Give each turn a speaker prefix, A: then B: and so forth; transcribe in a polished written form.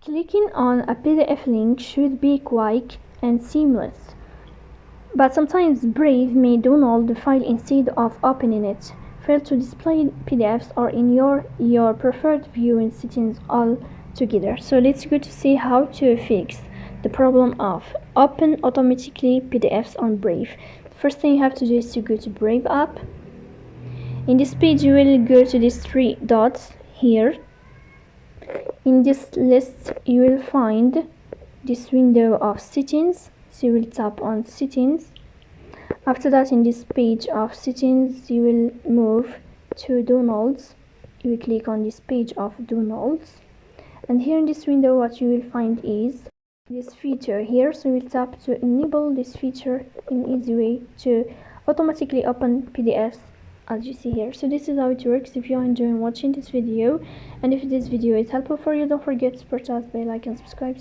A: Clicking on a PDF link should be quick and seamless, but sometimes Brave may download the file instead of opening it, fail to display PDFs, or in your preferred viewing settings altogether. So let's go to see how to fix the problem of open automatically PDFs on Brave. The first thing you have to do is to go to Brave app. In this page you will go to these three dots here. In this list you will find this window of settings, so you will tap on settings. After that, in this page of settings you will move to downloads. You will click on this page of downloads, and here in this window what you will find is this feature here, so you will tap to enable this feature in easy way to automatically open PDFs, as you see here. So this is how it works. If you are enjoying watching this video, and if this video is helpful for you, don't forget to support us by like and subscribe.